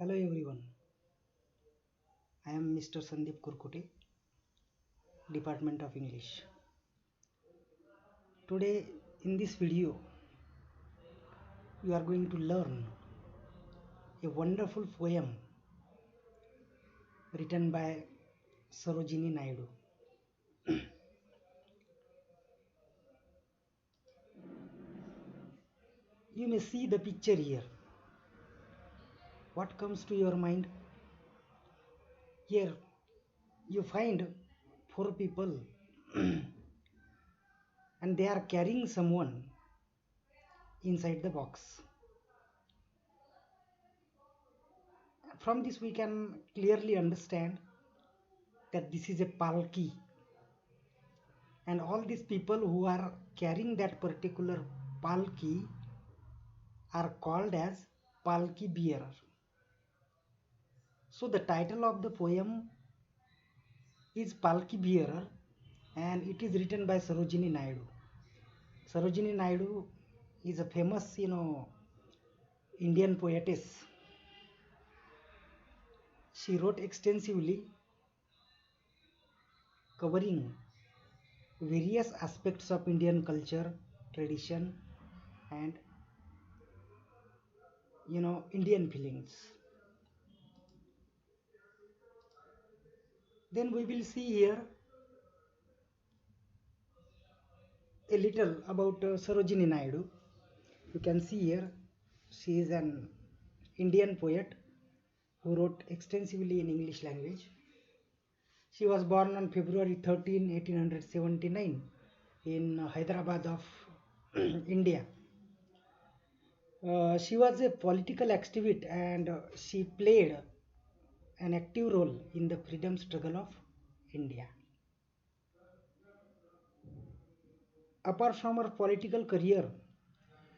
Hello everyone, I am Mr. Sandeep Kurkute, Department of English. Today in this video, you are going to learn a wonderful poem written by Sarojini Naidu. You may see the picture here. What comes to your mind? Here you find four people and they are carrying someone inside the box. From this we can clearly understand that this is a palki, and all these people who are carrying that particular palki are called as palki bearer. So the title of the poem is Palki Bearer, and it is written by Sarojini Naidu. Sarojini Naidu is a famous, Indian poetess. She wrote extensively covering various aspects of Indian culture, tradition, and Indian feelings. Then we will see here a little about Sarojini Naidu. You can see here she is an Indian poet who wrote extensively in English language. She was born on February 13, 1879 in Hyderabad of India. She was a political activist and she played an active role in the freedom struggle of India. Apart from her political career,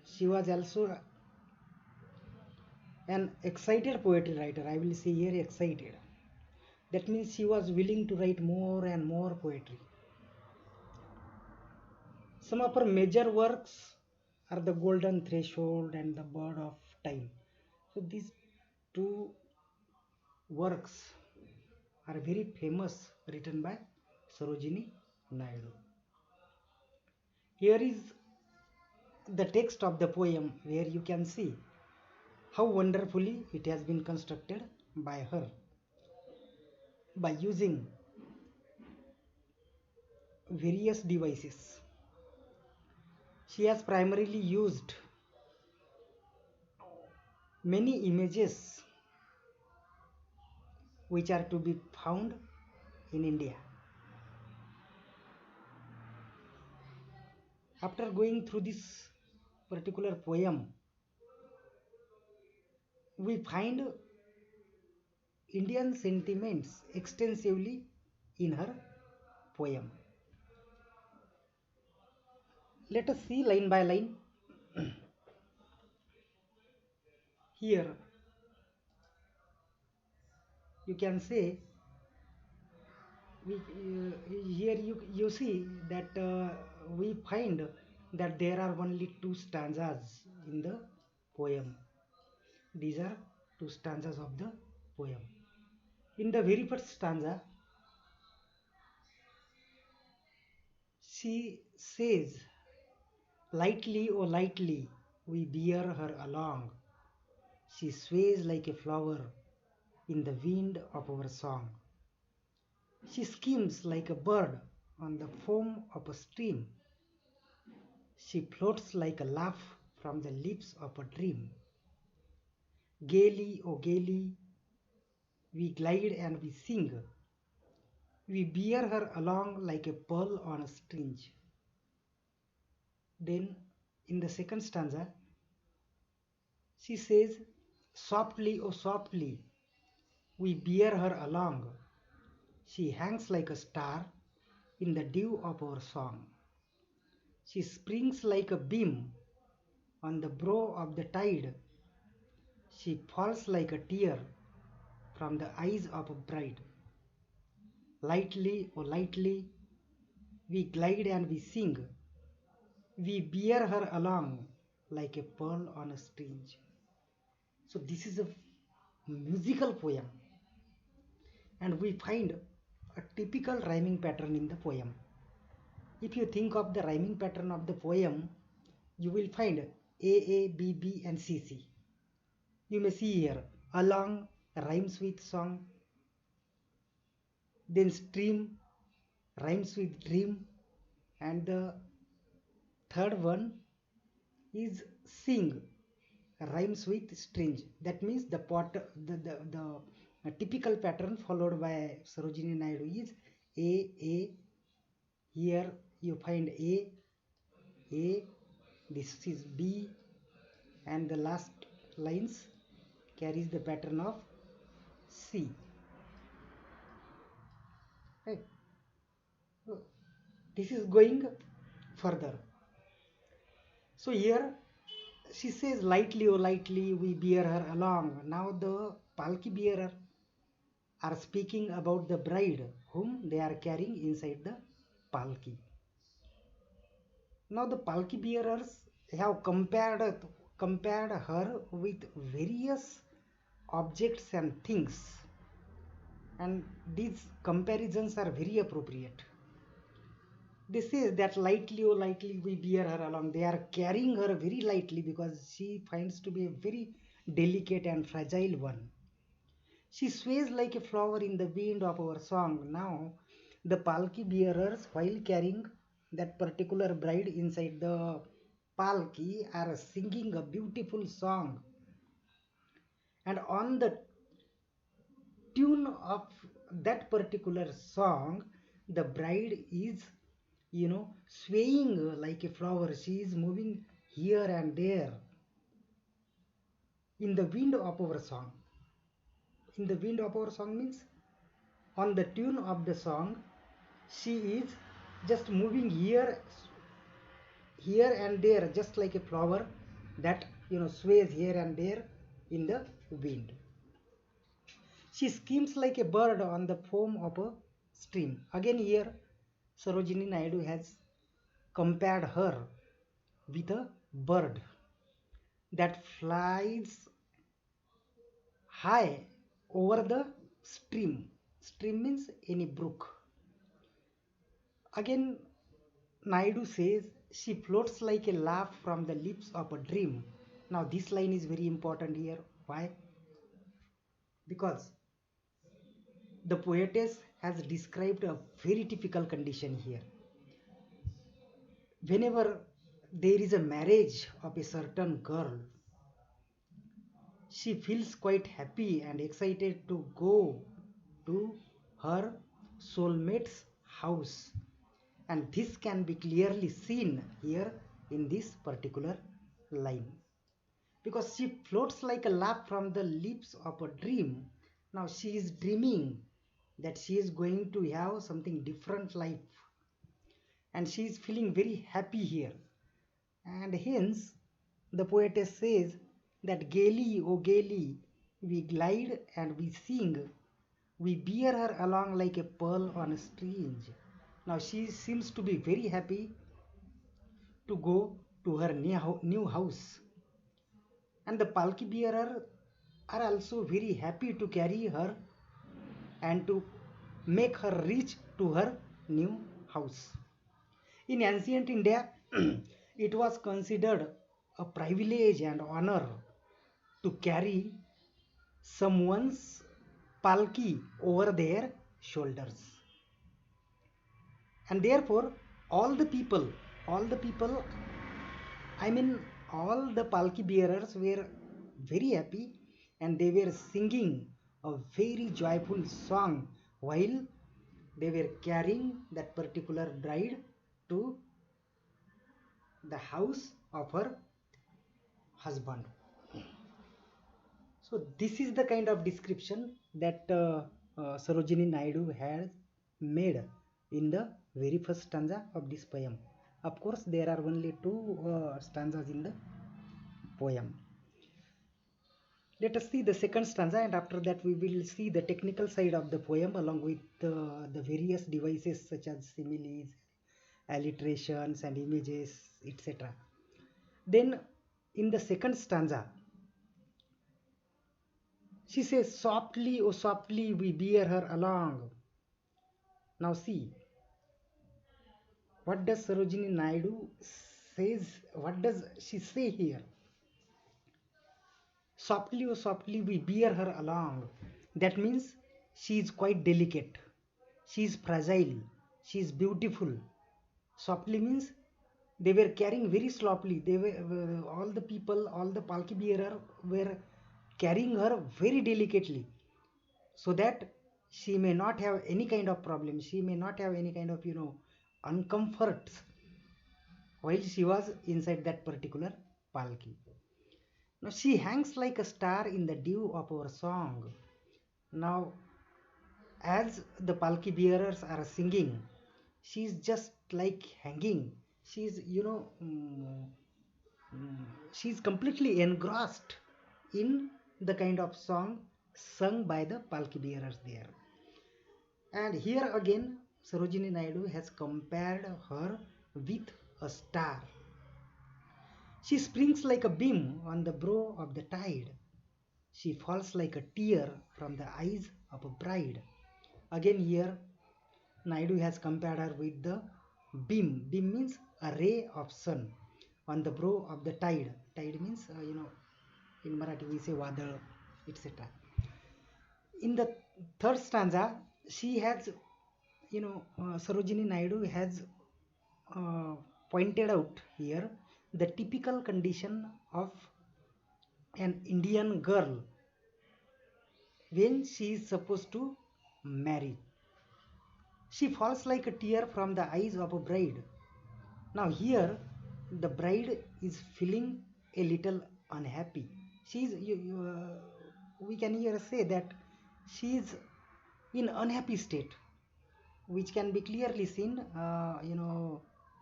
she was also an excited poetry writer. I will say here excited. That means she was willing to write more and more poetry. Some of her major works are The Golden Threshold and The Bird of Time. So these two works are very famous, written by Sarojini Naidu. Here is the text of the poem where you can see how wonderfully it has been constructed by her by using various devices. She has primarily used many images which are to be found in India. After going through this particular poem, we find Indian sentiments extensively in her poem. Let us see line by line. Here you can say here you see that we find that there are only two stanzas in the poem. These are two stanzas of the poem. In the very first stanza, she says, "Lightly, oh lightly, we bear her along. She sways like a flower in the wind of our song. She skims like a bird on the foam of a stream. She floats like a laugh from the lips of a dream. Gaily, oh gaily, we glide and we sing. We bear her along like a pearl on a string." Then in the second stanza, she says, "Softly, oh softly, we bear her along. She hangs like a star in the dew of our song. She springs like a beam on the brow of the tide. She falls like a tear from the eyes of a bride. Lightly, oh lightly, we glide and we sing. We bear her along like a pearl on a string." So this is a musical poem, and we find a typical rhyming pattern in the poem. If you think of the rhyming pattern of the poem, you will find A, B, B, and C, C. You may see here along rhymes with song, then stream rhymes with dream, and the third one is sing rhymes with strange. That means the typical pattern followed by Sarojini Naidu is A. Here you find A, this is B, and the last lines carries the pattern of C. Right? So, this is going further. So here she says, lightly, oh lightly, we bear her along. Now the palki bearer are speaking about the bride whom they are carrying inside the palki. Now the palki bearers have compared her with various objects and things, and these comparisons are very appropriate. They say that lightly, oh lightly, we bear her along. They are carrying her very lightly because she finds to be a very delicate and fragile one. She sways like a flower in the wind of our song. Now, the palki bearers, while carrying that particular bride inside the palki, are singing a beautiful song. And on the tune of that particular song, the bride is, swaying like a flower. She is moving here and there in the wind of our song. In the wind of our song means on the tune of the song, she is just moving here and there, just like a flower that sways here and there in the wind. She skims like a bird on the foam of a stream. Again here Sarojini Naidu has compared her with a bird that flies high over the stream. Stream means any brook. Again, Naidu says she floats like a laugh from the lips of a dream. Now, this line is very important here. Why? Because the poetess has described a very typical condition here. Whenever there is a marriage of a certain girl, she feels quite happy and excited to go to her soulmate's house, and this can be clearly seen here in this particular line, because she floats like a laugh from the lips of a dream. Now she is dreaming that she is going to have something different life, and she is feeling very happy here, and hence the poetess says that gaily, oh gaily, we glide and we sing, we bear her along like a pearl on a string. Now she seems to be very happy to go to her new house, and the palki bearer are also very happy to carry her and to make her reach to her new house. In ancient India, it was considered a privilege and honor to carry someone's palki over their shoulders. And therefore, all the people, I mean, all the palki bearers were very happy, and they were singing a very joyful song while they were carrying that particular bride to the house of her husband. So this is the kind of description that Sarojini Naidu has made in the very first stanza of this poem. Of course, there are only two stanzas in the poem. Let us see the second stanza, and after that we will see the technical side of the poem along with the various devices such as similes, alliterations and images, etc. Then in the second stanza, She says, softly, oh softly, we bear her along. Now see, what does Sarojini Naidu says? What does she say here? Softly, oh softly, we bear her along. That means she is quite delicate. She is fragile. She is beautiful. Softly means they were carrying very slowly. They were all the people, all the palki bearer were carrying her very delicately, so that she may not have any kind of problem. She may not have any kind of uncomforts while she was inside that particular palki. Now she hangs like a star in the dew of our song. Now, as the palki bearers are singing, she's just like hanging. She's, she's completely engrossed in the kind of song sung by the palki bearers there. And here again, Sarojini Naidu has compared her with a star. She springs like a beam on the brow of the tide. She falls like a tear from the eyes of a bride. Again, here Naidu has compared her with the beam. Beam means a ray of sun on the brow of the tide. Tide means, in Marathi we say wadal, etc. In the third stanza, she has, Sarojini Naidu has uh, pointed out here the typical condition of an Indian girl when she is supposed to marry. She falls like a tear from the eyes of a bride. Now, here the bride is feeling a little unhappy. She is, we can here say that she is in unhappy state, which can be clearly seen,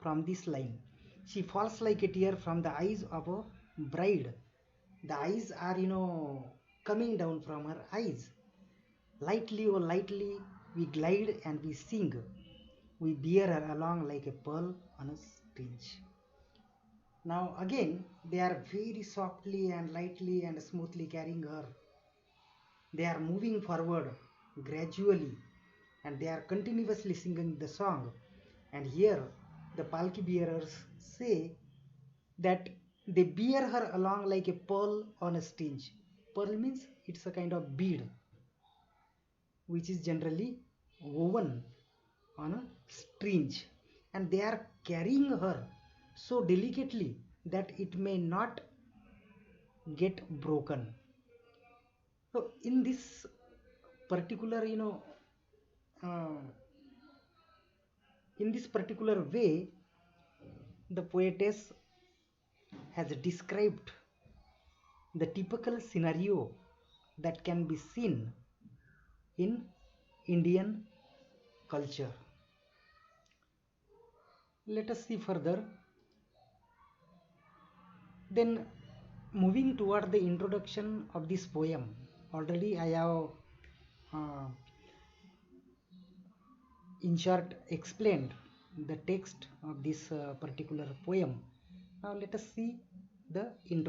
from this line. She falls like a tear from the eyes of a bride. The eyes are, coming down from her eyes. Lightly, oh lightly, we glide and we sing. We bear her along like a pearl on a string. Now again, they are very softly and lightly and smoothly carrying her. They are moving forward gradually and they are continuously singing the song. And here, the palki bearers say that they bear her along like a pearl on a string. Pearl means it's a kind of bead which is generally woven on a string, and they are carrying her so delicately that it may not get broken. So in this particular, uh, in this particular way, the poetess has described the typical scenario that can be seen in Indian culture. Let us see further. Then, moving toward the introduction of this poem, already I have uh, in short explained the text of this particular poem. Now let us see the introduction.